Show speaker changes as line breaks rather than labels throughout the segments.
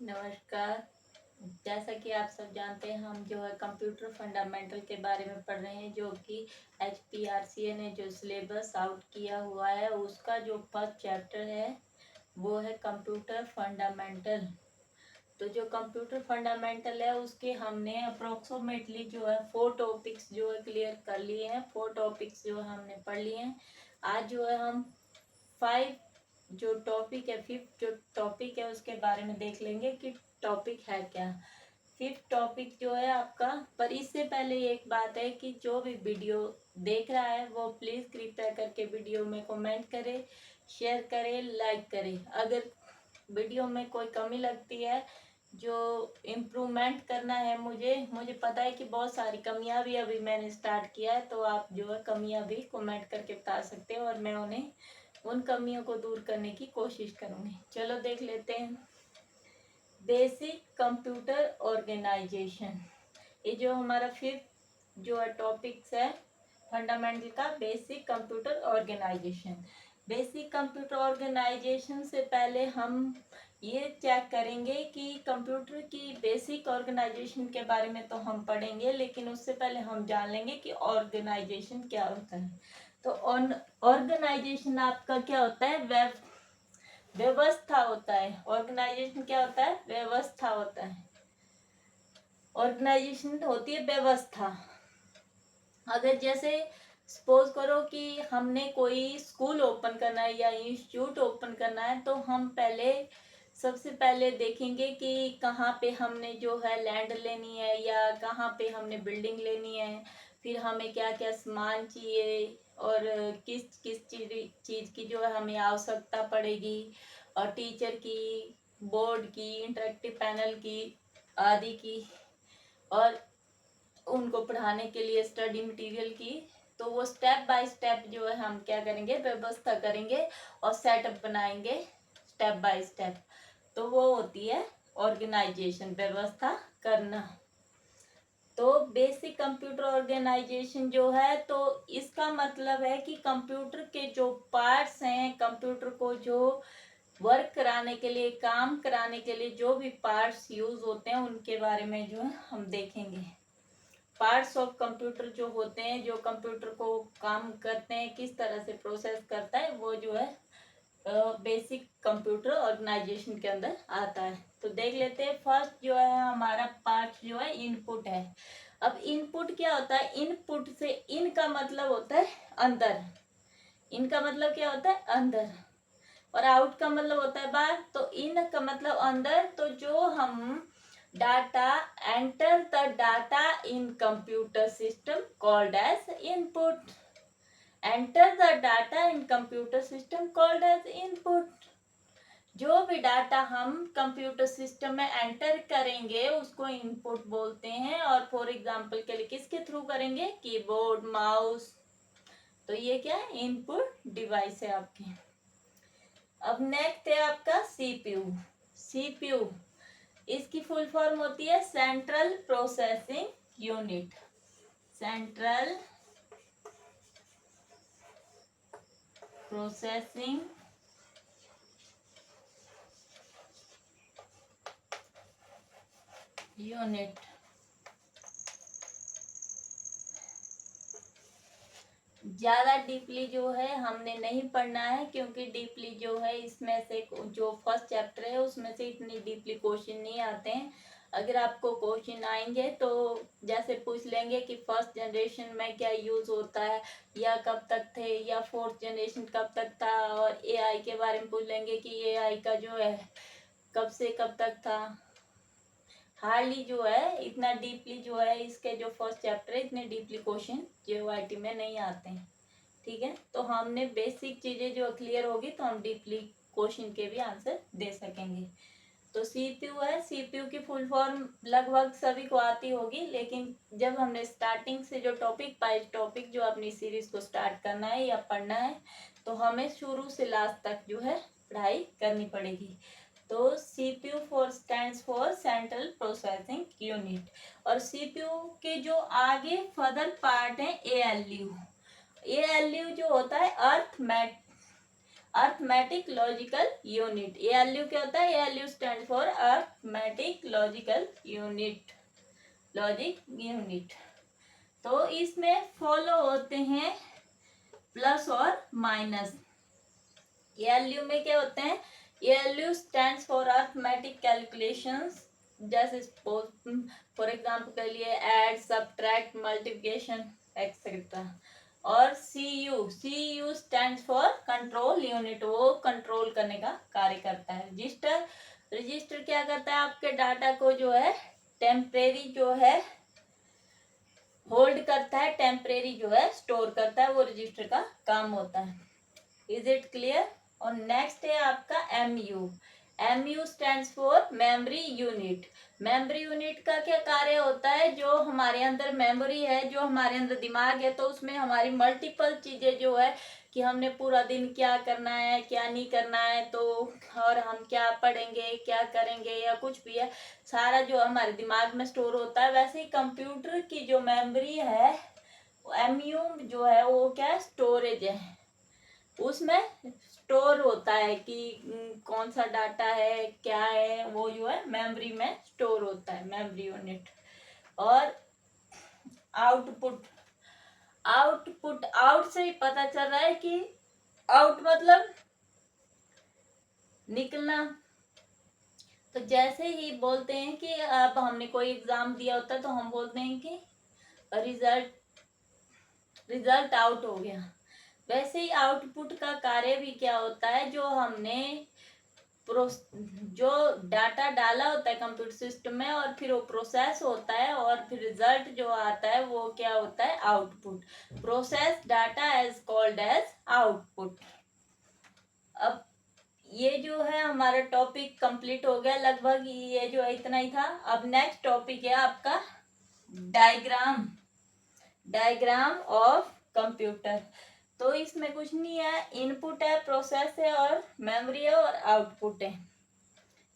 नमस्कार। जैसा कि आप सब जानते हैं, हम जो है कंप्यूटर फंडामेंटल के बारे में पढ़ रहे हैं, जो कि HPRCA ने जो सिलेबस आउट किया हुआ है उसका जो फर्स्ट चैप्टर है वो है कंप्यूटर फंडामेंटल। तो जो कंप्यूटर फंडामेंटल है उसके हमने अप्रोक्सीमेटली जो है 4 टॉपिक्स जो है क्लियर कर लिए हैं। 4 टॉपिक्स जो है हमने पढ़ लिए हैं। आज जो है हम 5 जो टॉपिक है, 5th जो टॉपिक है उसके बारे में देख लेंगे कि टॉपिक है क्या। 5th टॉपिक जो है आपका, पर इससे पहले एक बात है कि जो भी वीडियो देख रहा है वो प्लीज़ कृपया करके वीडियो में कमेंट करे, शेयर करे, लाइक करे। अगर वीडियो में कोई कमी लगती है, जो इम्प्रूवमेंट करना है, मुझे पता है कि बहुत सारी कमियां भी अभी मैंने स्टार्ट किया है, तो आप जो है कमियां भी कमेंट करके बता सकते हो और मैं उन्हें उन कमियों को दूर करने की कोशिश करूंगी। चलो देख लेते हैं। बेसिक कंप्यूटर ऑर्गेनाइजेशन, ये जो हमारा 5th जो है टॉपिक्स है फंडामेंटल का, basic computer organisation. Basic computer organisation से पहले हम ये चेक करेंगे कि कंप्यूटर की बेसिक ऑर्गेनाइजेशन के बारे में तो हम पढ़ेंगे, लेकिन उससे पहले हम जान लेंगे कि ऑर्गेनाइजेशन क्या होता है। तो ऑर्गेनाइजेशन आपका क्या होता है? व्यवस्था होता है। ऑर्गेनाइजेशन क्या होता है? व्यवस्था होता है। ऑर्गेनाइजेशन होती है व्यवस्था। अगर जैसे सपोज करो कि हमने कोई स्कूल ओपन करना है या इंस्टीट्यूट ओपन करना है, तो हम सबसे पहले देखेंगे कि कहाँ पे हमने जो है लैंड लेनी है या कहाँ पे हमने बिल्डिंग लेनी है, फिर हमें क्या क्या सामान चाहिए और किस किस चीज़ की जो है हमें आवश्यकता पड़ेगी, और टीचर की, बोर्ड की, इंटरेक्टिव पैनल की, आदि की, और उनको पढ़ाने के लिए स्टडी मटेरियल की। तो वो स्टेप बाय स्टेप जो है हम क्या करेंगे, व्यवस्था करेंगे और सेटअप बनाएंगे स्टेप बाय स्टेप। तो वो होती है ऑर्गेनाइजेशन, व्यवस्था करना। तो बेसिक कंप्यूटर ऑर्गेनाइजेशन जो है, तो इसका मतलब है कि कंप्यूटर के जो पार्ट्स हैं, कंप्यूटर को जो वर्क कराने के लिए, काम कराने के लिए जो भी पार्ट्स यूज होते हैं उनके बारे में जो है हम देखेंगे। पार्ट्स ऑफ कंप्यूटर जो होते हैं, जो कंप्यूटर को काम करते हैं, किस तरह से प्रोसेस करता है, वो जो है बेसिक कंप्यूटर ऑर्गेनाइजेशन के अंदर आता है। तो देख लेते हैं। फर्स्ट जो है हमारा पार्ट जो है इनपुट है। अब इनपुट क्या होता है? इनपुट से इन का मतलब होता है अंदर। इन का मतलब क्या होता है? अंदर। और आउट का मतलब होता है बाहर। तो इन का मतलब अंदर। तो जो हम data enter the data in computer system called as input. Enter the data in computer system called as input. जो भी डाटा हम कंप्यूटर सिस्टम में एंटर करेंगे उसको इनपुट बोलते हैं। और फॉर एग्जांपल के लिए किसके थ्रू करेंगे? Keyboard, mouse. तो ये क्या है? इनपुट डिवाइस है आपके। अब नेक्स्ट है आपका सीपीयू। सीपीयू, इसकी फुल फॉर्म होती है central processing unit. Central processing unit. ज़्यादा डीपली जो है हमने नहीं पढ़ना है, क्योंकि डीपली जो है इसमें से जो फर्स्ट चैप्टर है उसमें से इतनी डीपली क्वेश्चन नहीं आते हैं। अगर आपको क्वेश्चन आएंगे तो जैसे पूछ लेंगे कि फर्स्ट जनरेशन में क्या यूज़ होता है, या कब तक थे, या फोर्थ जनरेशन कब तक था, और एआई के बारे में पूछ लेंगे कि एआई का जो है कब से कब तक था। हार्डली जो है इतना डीपली जो है इसके जो फर्स्ट चैप्टर है, इतने डीपली क्वेश्चन जेईटी में नहीं आते हैं। ठीक है, तो हमने बेसिक चीजें जो क्लियर होगी तो हम डीपली क्वेश्चन के भी आंसर दे सकेंगे। तो सीपीयू है। सीपीयू की फुल फॉर्म लगभग सभी को आती होगी, लेकिन जब हमने स्टार्टिंग से जो टॉपिक बाय टॉपिक जो अपनी सीरीज को स्टार्ट करना है या पढ़ना है, तो हमें शुरू से लास्ट तक जो है पढ़ाई करनी पड़ेगी। तो CPU stands for central processing unit. और सीपीयू के जो आगे फर्दर पार्ट है एएलयू। एएलयू जो होता है अर्थमेटिक लॉजिकल यूनिट। ALU क्या होता है? ALU stand for arithmetic logical unit, logic unit. तो इसमें फॉलो होते हैं प्लस और माइनस। ALU में क्या होते हैं? ALU stands for arithmetic calculations, जैसे फॉर एग्जाम्पल के लिए ऐड, सब्ट्रैक्ट, मल्टीप्लिकेशन एक्सेट्रा। और CU stands for control unit, वो कंट्रोल करने का कार्य करता है। रजिस्टर क्या करता है? आपके डाटा को जो है टेम्परेरी जो है होल्ड करता है, टेम्परेरी जो है स्टोर करता है, वो रजिस्टर का काम होता है। Is it clear? और नेक्स्ट है आपका MU stands for memory unit. Memory unit का क्या कार्य होता है? जो हमारे अंदर मेमोरी है, जो हमारे अंदर दिमाग है, तो उसमें हमारी मल्टीपल चीजें जो है कि हमने पूरा दिन क्या करना है, क्या नहीं करना है, तो और हम क्या पढ़ेंगे, क्या करेंगे, या कुछ भी है, सारा जो हमारे दिमाग में स्टोर होता है। वैसे ही कंप्यूटर की जो मेमोरी है, MU जो है वो क्या स्टोरेज है, उसमें स्टोर होता है कि कौन सा डाटा है, क्या है, वो जो है मेमोरी में स्टोर होता है, मेमोरी यूनिट। और आउट से ही पता चल रहा है कि आउट मतलब निकलना। तो जैसे ही बोलते हैं कि अब हमने कोई एग्जाम दिया होता है तो हम बोलते हैं कि रिजल्ट आउट हो गया। वैसे ही आउटपुट का कार्य भी क्या होता है? जो हमने जो डाटा डाला होता है कंप्यूटर सिस्टम में, और फिर वो प्रोसेस होता है, और फिर रिजल्ट जो आता है वो क्या होता है? Output. Process data as called as output. अब ये जो है हमारा टॉपिक कंप्लीट हो गया लगभग, ये जो है इतना ही था। अब नेक्स्ट टॉपिक है आपका डायग्राम ऑफ कंप्यूटर। तो इसमें कुछ नहीं है, इनपुट है, प्रोसेस है, और मेमोरी है, और आउटपुट है।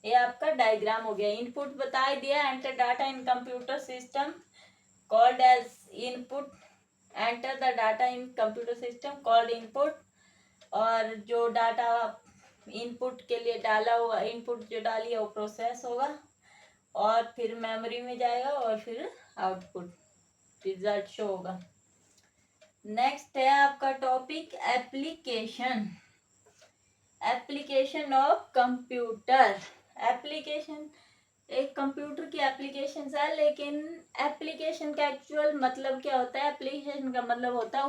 ये आपका डायग्राम हो गया। इनपुट बता ही दिया, enter data in computer system called as input, enter the data in computer system called input. और जो डाटा इनपुट के लिए डाला होगा, इनपुट जो डाली है वो प्रोसेस होगा, और फिर मेमोरी में जाएगा, और फिर आउटपुट रिजल्ट शो होगा। नेक्स्ट है आपका topic application of computer. Application एक कंप्यूटर की एप्लीकेशन है, लेकिन एप्लीकेशन का एक्चुअल मतलब क्या होता है? एप्लीकेशन का मतलब होता है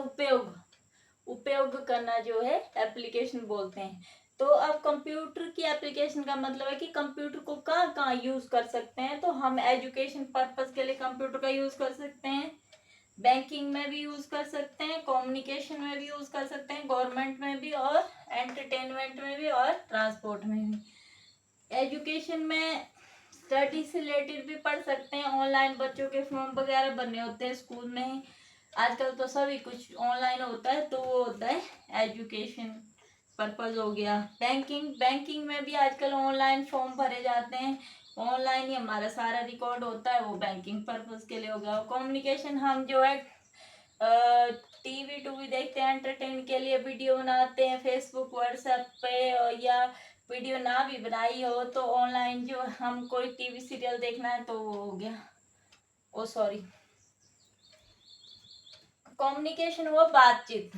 उपयोग करना, जो है एप्लीकेशन बोलते हैं। तो अब कंप्यूटर की एप्लीकेशन का मतलब है कि कंप्यूटर को कहाँ कहाँ यूज कर सकते हैं। तो हम एजुकेशन पर्पस के लिए कंप्यूटर का यूज कर सकते हैं, बैंकिंग में भी यूज कर सकते हैं, कम्युनिकेशन में भी यूज कर सकते हैं, गवर्नमेंट में भी, और एंटरटेनमेंट में भी, और ट्रांसपोर्ट में भी। एजुकेशन में स्टडी से रिलेटेड भी पढ़ सकते हैं, ऑनलाइन बच्चों के फॉर्म वगैरह भरने होते हैं स्कूल में ही, आजकल तो सभी कुछ ऑनलाइन होता है, तो वो होता है एजुकेशन पर्पज हो गया। बैंकिंग में भी आजकल ऑनलाइन फॉर्म भरे जाते हैं, ऑनलाइन ही हमारा सारा रिकॉर्ड होता है, वो बैंकिंग पर्पज के लिए हो गया। कम्युनिकेशन हम जो है टीवी टूवी देखते हैं, एंटरटेन के लिए वीडियो बनाते हैं फेसबुक व्हाट्सएप पे, या वीडियो ना भी बनाई हो तो ऑनलाइन जो हम कोई टीवी सीरियल देखना है तो वो हो गया। ओ सॉरी, कम्युनिकेशन हुआ बातचीत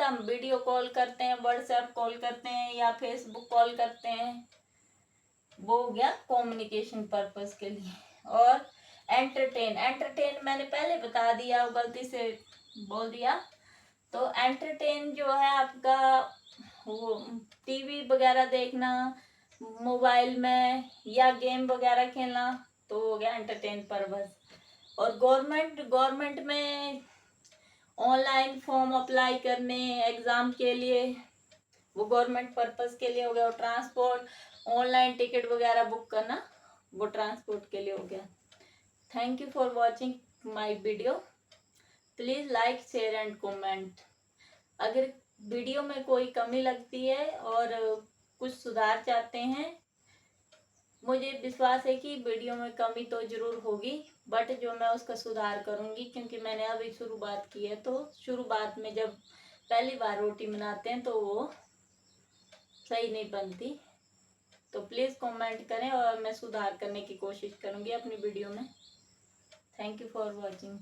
हम वीडियो कॉल करते हैं, व्हाट्सएप कॉल करते हैं, या फेसबुक कॉल करते हैं, वो हो गया कम्युनिकेशन पर्पस के लिए। और एंटरटेन मैंने पहले बता दिया, गलती से बोल दिया। तो एंटरटेन जो है आपका वो टीवी वगैरह देखना, मोबाइल में, या गेम वगैरह खेलना, तो हो गया एंटरटेन पर्पस। और गवर्नमेंट में ऑनलाइन फॉर्म अप्लाई करने एग्जाम के लिए, वो गवर्नमेंट पर्पस के लिए हो गया। और ट्रांसपोर्ट, ऑनलाइन टिकट वगैरह बुक करना, वो ट्रांसपोर्ट के लिए हो गया। Thank you for watching my video. Please like, share and comment. अगर वीडियो में कोई कमी लगती है और कुछ सुधार चाहते हैं, मुझे विश्वास है कि वीडियो में कमी तो जरूर होगी, बट जो मैं उसका सुधार करूंगी, क्योंकि मैंने अभी शुरुआत की है। तो शुरुआत में जब पहली बार रोटी बनाते हैं तो वो सही नहीं बनती। तो प्लीज़ कमेंट करें और मैं सुधार करने की कोशिश करूँगी अपनी वीडियो में। Thank you for watching.